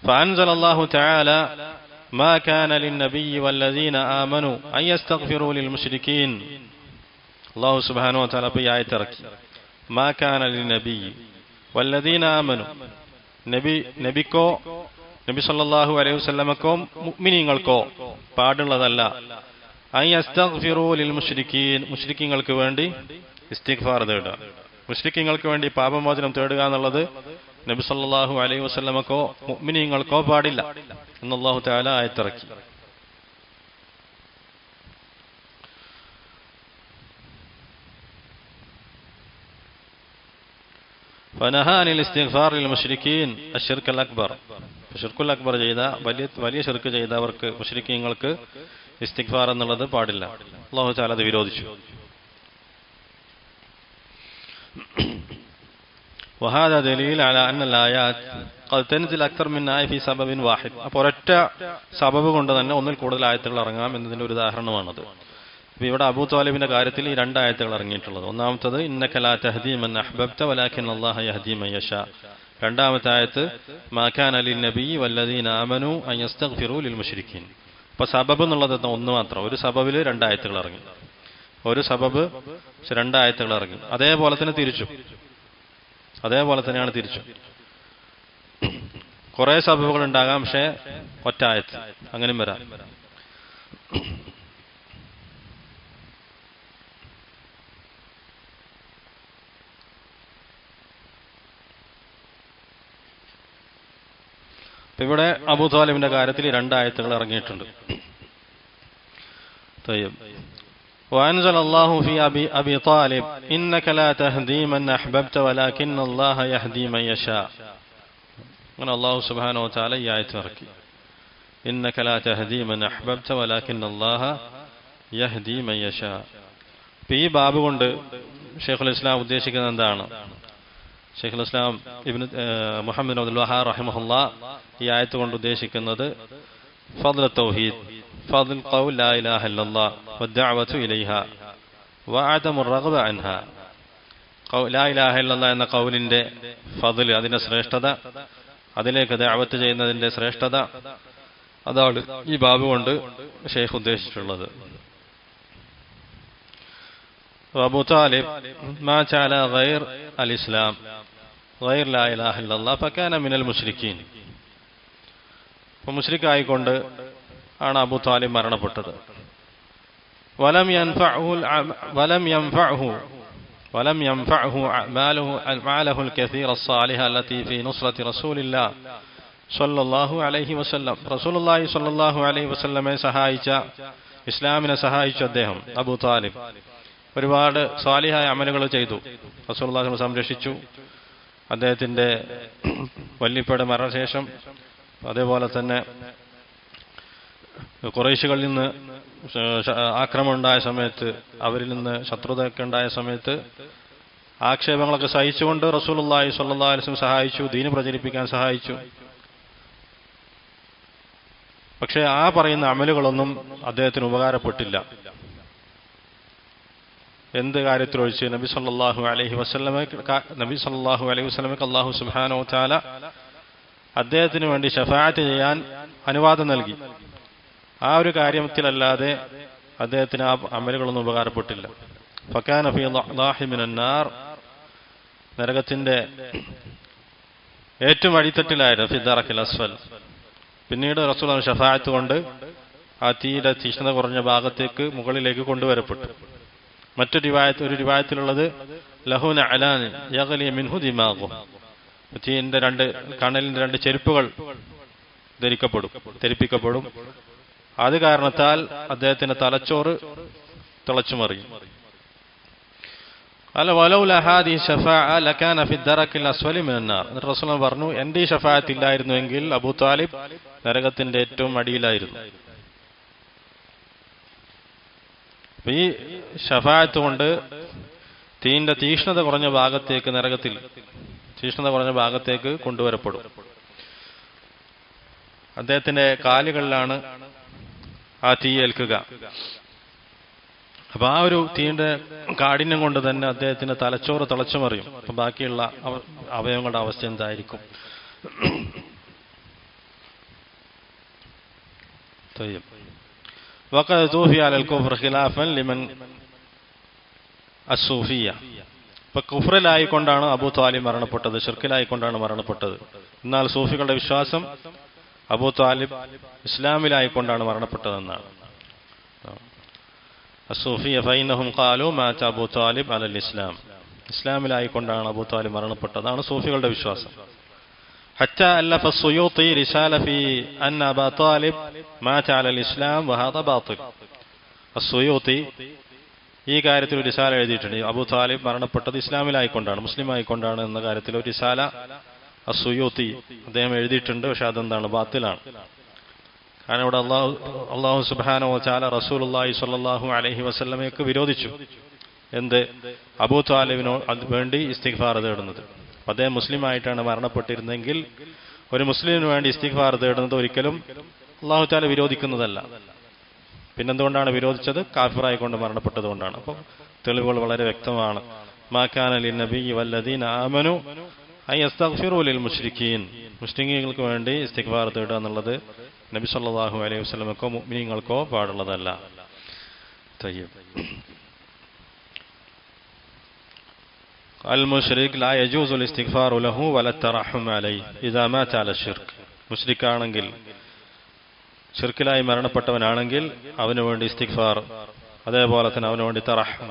ഫഅൻസലല്ലാഹു തആല മാ കാന ലിന്നബിയ്യി വല്ലദീന ആമനു അൻ യസ്തഗ്ഫിറൂ ലിൽമുശ്രികീൻ. അല്ലാഹു സുബ്ഹാനഹു വ തആല ഈ ആയത്ത് ഇറക്കി. മാ കാന ലിന്നബിയ്യി വല്ലദീന ആമനു, നബിക്കോ നബി സല്ലല്ലാഹു അലൈഹി വസല്ലമക്കോ മുഅ്മിനീങ്ങൾക്കോ പാടുള്ളതല്ല അൻ യസ്തഗ്ഫിറൂ ലിൽമുശ്രികീൻ, മുശ്രിക്കീങ്ങൾക്ക് വേണ്ടി ഇസ്തിഗ്ഫാർ തേടുക. മുശ്രിക്കീങ്ങൾക്ക് വേണ്ടി പാപമോചനം തേടുക എന്നുള്ളത് നബി സല്ലല്ലാഹു അലൈഹി വസല്ലമക്കോ മുഅ്മിനീങ്ങൾക്കോ പാടില്ല എന്ന് അല്ലാഹു തആല ആയത്തിറക്കി. ഫനഹാ അനിൽ ഇസ്തിഗ്ഫാർ ലിൽ മുശ്രികീൻ അശ്ശിർക്കുൽ അക്ബർ. ശിർക്കുൽ അക്ബർ ചെയ്ത വലിയ ശിർക്ക് ചെയ്തവർക്ക്, മുശ്രിക്കീങ്ങൾക്ക് ഇസ്തിഗ്ഫാർ എന്നുള്ളത് പാടില്ല. അല്ലാഹു തആല അത് വിരോധിച്ചു. وهذا دليل على أن الآيات قد تنزل أكثر من آية في سبب واحد. അപ്പോൾ ഒരൊറ്റ സബബ് കൊണ്ട് തന്നെ ഒന്നിൽ കൂടുതൽ ആയത്തുകൾ ഇറങ്ങാം എന്നതിന്റെ ഒരു ഉദാഹരണമാണത്. അപ്പോൾ ഇവിടെ അബൂ ത്വാലിബിന്റെ കാര്യത്തിൽ ഈ രണ്ട് ആയത്തുകൾ ഇറങ്ങിയിട്ടുള്ളത്. ഒന്നാമത്തത് ഇന്നക ലാ തഹ്ദീ മൻ അഹ്ബബ്ത വലാകിൻ അല്ലാഹ യഹ്ദീ മൻ യശാ. രണ്ടാമത്തെ ആയത്ത് മാ കാന ലിന്നബിയ്യി വല്ലദീന ആമനു അൻ യസ്തഗ്ഫിറൂ ലിൽമുശ്രികീൻ. അപ്പോൾ സബബ് എന്നുള്ളത് ഒന്ന് മാത്രം, ഒരു സബബിൽ രണ്ടായത്തുകൾ ഇറങ്ങി, ഒരു സബബ് രണ്ടായത്തുകൾ ഇറങ്ങി. അതേപോലെ തന്നെയാണ് തിരിച്ചു. കുറെ സബബുകൾ ഉണ്ടാകാം, പക്ഷേ ഒറ്റ ആയത്ത്, അങ്ങനെയും വരാം. ഇവിടെ അബൂ ത്വാലിബിന്റെ കാര്യത്തിൽ രണ്ടായത്തുകൾ ഇറങ്ങിയിട്ടുണ്ട്. وأنزل الله في أبي طالب إنك لا تهدي من أحببت ولكن الله يهدي من يشاء. من الله سبحانه وتعالى آية ഇറക്കി. إنك لا تهدي من أحببت ولكن الله يهدي من يشاء. ഈ ബാബ് കൊണ്ട് ഷെയ്ഖുൽ ഇസ്ലാം ഉദ്ദേശിക്കുന്നത് എന്താണ്? ഷെയ്ഖുൽ ഇസ്ലാം ഇബ്നു മുഹമ്മദ് അബ്ദുൽ വഹാബ് റഹിമഹുല്ലാഹ് ഈ ആയത്ത് കൊണ്ട് ഉദ്ദേശിക്കുന്നത് ഫദ്ൽ തൗഹീദ്, ഫദ്ൽ ഖൗൽ ലാ ഇലാഹ ഇല്ലല്ലാഹ് വദ്ദഅവതു ഇലൈഹാ വഅദമുർ റഗ്ബ അൻഹാ. ലാ ഇലാഹ ഇല്ലല്ലാഹ് എന്ന ഖൗലിന്റെ ഫദ്ൽ, അതിന്റെ ശ്രേഷ്ഠത, അതിലേക്ക് ദഅവത്ത് ചെയ്യുന്നതിന്റെ ശ്രേഷ്ഠത, അതാണ് ഈ ബാബ് കൊണ്ട് ഷെയ്ഖ് ഉദ്ദേശിച്ചിട്ടുള്ളത്. അബൂ താലിബ് മാത അലാ ഗൈർ അൽ ഇസ്ലാം ഗൈർ ലാ ഇലാഹ ഇല്ലല്ലാഹ് ഫകാന മിനൽ മുശ്രിക്കീൻ. അപ്പോൾ മുശ്രിക്കായിക്കൊണ്ട് ആണ് അബൂ താലിബ് മരണപ്പെട്ടത്. വലം യൻഫഅഹു അഅ്മാലുഹു അൽകസീറ അസ്സാലിഹ അല്ലതി ഫീ നുസ്റതി റസൂലില്ലാഹ് സ്വല്ലല്ലാഹു അലൈഹി വസല്ലം. റസൂലുള്ളാഹി സ്വല്ലല്ലാഹു അലൈഹി വസല്ലമയെ സഹായിച്ച, ഇസ്ലാമിനെ സഹായിച്ച അദ്ദേഹം അബൂ താലിബ് ഒരുപാട് സ്വാലിഹായ അമലുകൾ ചെയ്തു. റസൂലുള്ളാഹി സംരക്ഷിച്ചു. അദ്ദേഹത്തിൻ്റെ വല്യപ്പയുടെ മരണശേഷം അതേപോലെ തന്നെ ഖുറൈശികളിൽ നിന്ന് ആക്രമണം ഉണ്ടായ സമയത്ത്, അവരിൽ നിന്ന് ശത്രുതയൊക്കെ ഉണ്ടായ സമയത്ത് ആക്ഷേപങ്ങളൊക്കെ സഹിച്ചുകൊണ്ട് റസൂലുള്ളാഹി സ്വല്ലല്ലാഹു അലൈഹി വസല്ലം സഹായിച്ചു, ദീന് പ്രചരിപ്പിക്കാൻ സഹായിച്ചു. പക്ഷേ ആ പറയുന്ന അമലുകളൊന്നും അദ്ദേഹത്തിന് ഉപകാരപ്പെട്ടില്ല. എന്ത് കാര്യത്തിലൊഴിച്ച് നബി സല്ലല്ലാഹു അലൈഹി വസല്ലമയ്ക്ക് അല്ലാഹു സുബ്ഹാനഹു വ തആല അദ്ദേഹത്തിന് വേണ്ടി ശഫാഅത്ത് ചെയ്യാൻ അനുവാദം നൽകി. ആ ഒരു കാര്യത്തിലല്ലാതെ അദ്ദേഹത്തിന് ആ അമലുകളൊന്നും ഉപകാരപ്പെട്ടില്ല. ഫകാന ഫീ ളാഹി മിനൻ നാർ, നരകത്തിന്റെ ഏറ്റവും അടിത്തട്ടിലായിരുന്നു, ഫി ദറക്കിൽ അസ്ഫൽ. പിന്നീട് റസൂലുള്ളാഹി ശഫാഅത്ത് കൊണ്ട് ആ തീയുടെ തീഷ്ണത കുറഞ്ഞ ഭാഗത്തേക്ക് മുകളിലേക്ക് കൊണ്ടുവരപ്പെട്ടു. ഒരു റിവായത്തിലുള്ളത് ലഹുന അലാൻ യഗ്ലി മിൻഹു ദിമാഗു, തീന്റെ കണലിന്റെ 2 ചെരുപ്പുകൾ ധരിപ്പിക്കപ്പെടും. അത് കാരണത്താൽ അദ്ദേഹത്തിന്റെ തലച്ചോറ് തിളച്ചുമറിയും. അല്ല വലൗല ഹാദിഹി ശഫാഅ ലകാന ഫി ദറക്കിൽ അസ്ഫലി മിനൻ നാർ. റസൂലുള്ളാഹി പറഞ്ഞു, എന്റെ ഈ ശഫാഅത്ത് ഇല്ലായിരുന്നുവെങ്കിൽ അബൂ ത്വാലിബ് നരകത്തിന്റെ ഏറ്റവും അടിയിലായിരുന്നു. ഈ ശഫാഅത്ത് കൊണ്ട് തീന്റെ തീഷ്ണത കുറഞ്ഞ ഭാഗത്തേക്ക് കൊണ്ടുവരപ്പെടും. അദ്ദേഹത്തിന്റെ കാലുകളിലാണ് ആ തീ ഏൽക്കുക. അപ്പൊ ആ ഒരു തീന്റെ കാഠിന്യം കൊണ്ട് തന്നെ അദ്ദേഹത്തിന്റെ തലച്ചോറ് തിളച്ചുമറിയും. അപ്പൊ ബാക്കിയുള്ള അവയവങ്ങളുടെ അവസ്ഥ എന്തായിരിക്കും? വഖദ് തൂഫിയ അലൽ കുഫ്ർ ഖിലാഫൻ ലിമൻ അസ്സൂഫിയ്യ. ഇപ്പൊ കുഫ്റിലായിക്കൊണ്ടാണ് അബൂ ത്വാലിബ് മരണപ്പെട്ടത്, ശിർക്കിലായിക്കൊണ്ടാണ് മരണപ്പെട്ടത്. എന്നാൽ സൂഫികളുടെ വിശ്വാസം അബൂ ത്വാലിബ് ഇസ്ലാമിലായിക്കൊണ്ടാണ് മരണപ്പെട്ടതെന്നാണ്. അസ്സൂഫിയ്യ ഫൈനഹും ഖാലു മാത അബൂ ത്വാലിബ് അലൽ ഇസ്ലാം, ഇസ്ലാമിലായിക്കൊണ്ടാണ് അബൂ ത്വാലിബ് മരണപ്പെട്ടതാണ് സൂഫികളുടെ വിശ്വാസം. حتى ألف السيوطي رسالة في أن أبا طالب مات على الإسلام وهذا باطل. السيوطي ഈ കാര്യത്തിൽ ഒരു റിസാല എഴുതിയിട്ടുണ്ട്. അബൂ ത്വാലിബ് മരണപ്പെട്ടത് ഇസ്ലാമിലായിക്കൊണ്ടാണ്, മുസ്ലിം ആയിക്കൊണ്ടാണ് എന്ന കാര്യത്തിൽ ഒരു റിസാല അസ്സുയൂത്തി അദ്ദേഹം എഴുതിയിട്ടുണ്ട്. പക്ഷെ അതെന്താണ്? ബാത്തിലാണ്. കാരണം ഇവിടെ അല്ലാഹു സുബ്ഹാനഹു വ തആല റസൂലുള്ളാഹി സ്വല്ലല്ലാഹു അലൈഹി വസല്ലമയ്ക്ക് വിരോധിച്ചു. എന്ത്? അബൂ ത്വാലിബിനോ വേണ്ടി ഇസ്തിഗ്ഫാർ തേടുന്നത്. അദ്ദേഹം മുസ്ലിം ആയിട്ടാണ് മരണപ്പെട്ടിരുന്നെങ്കിൽ ഒരു മുസ്ലിമിന് വേണ്ടി ഇസ്തിഗ്ഫാർ തേടുന്നത് ഒരിക്കലും അല്ലാഹു തആല വിരോധിക്കുന്നതല്ല. പിന്നെന്തുകൊണ്ടാണ് വിരോധിച്ചത്? കാഫിറായിക്കൊണ്ട് മരണപ്പെട്ടത് കൊണ്ടാണ്. അപ്പോൾ തെളിവുകൾ വളരെ വ്യക്തമാണ്. മാ കാന ലിന്നബിയ്യി വല്ലദീന ആമനു അൻ യസ്തഗ്ഫിറൂ ലിൽ മുശ്രിക്കീൻ. മുസ്ലിമീങ്ങൾക്ക് വേണ്ടി ഇസ്തിഗ്ഫാർ തേടുക എന്നുള്ളത് നബി സല്ലല്ലാഹു അലൈഹി വസല്ലമക്കോ മുഅ്മിനീങ്ങൾക്കോ പാടുള്ളതല്ല. തയ്യിബ്. المشرك لا يجوز الاستغفار له ولا الترحم عليه إذا مات على الشرك. മുശ്രിക്കാണെങ്കിൽ, ഷിർക്കിലായി മരണപ്പെട്ടവനാണെങ്കിൽ അവന് വേണ്ടി ഇസ്തിഗ്ഫാർ, അതേപോലെ തന്നെ അവന് വേണ്ടി തറഹം,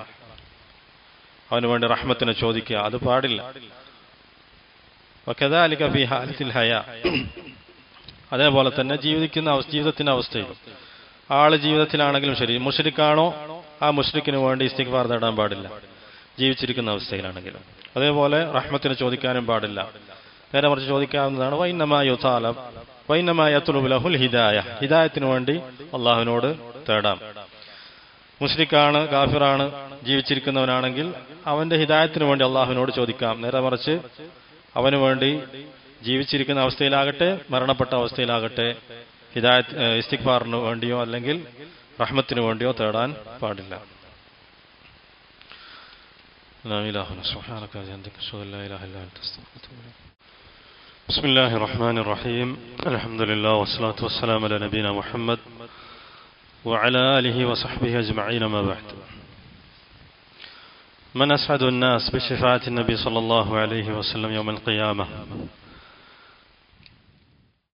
അവന് വേണ്ടി റഹ്മത്തിനെ ചോദിക്കുക, അത് പാടില്ല. വകദാലിക ഫീ ഹാലത്തിൽ ഹയാ, അതേപോലെ തന്നെ ജീവിതത്തിന്റെ അവസ്ഥയിൽ ആള് ജീവിതത്തിലാണെങ്കിലും ശരി, മുശ്രിക്കാണോ ആ മുശ്രിക്കിന് വേണ്ടി ഇസ്തിഗ്ഫാർ തേടാൻ പാടില്ല ജീവിച്ചിരിക്കുന്ന അവസ്ഥയിലാണെങ്കിലും. അതേപോലെ റഹ്മത്തിന് ചോദിക്കാനും പാടില്ല. നേരെ മറിച്ച് ചോദിക്കാവുന്നതാണ്. വൈന്നമാ യുതാലബ് വൈന്നമാ യത്ലുബു ലഹുൽ ഹിദായ, ഹിദായത്തിന് വേണ്ടി അള്ളാഹുവിനോട് തേടാം. മുശ്രിക്കാണ്, കാഫിറാണ്, ജീവിച്ചിരിക്കുന്നവനാണെങ്കിൽ അവന്റെ ഹിദായത്തിന് വേണ്ടി അള്ളാഹുവിനോട് ചോദിക്കാം. നേരെ മറിച്ച് അവന് വേണ്ടി ജീവിച്ചിരിക്കുന്ന അവസ്ഥയിലാകട്ടെ മരണപ്പെട്ട അവസ്ഥയിലാകട്ടെ ഇസ്തിഗ്ഫാറിന് വേണ്ടിയോ അല്ലെങ്കിൽ റഹ്മത്തിന് വേണ്ടിയോ തേടാൻ പാടില്ല. بسم الله الرحمن الرحيم. الحمد لله والصلاة والسلام على نبينا محمد وعلى آله وصحبه أجمعين. ما بعد. من أسعد الناس بشفاعة النبي صلى الله عليه وسلم يوم القيامة؟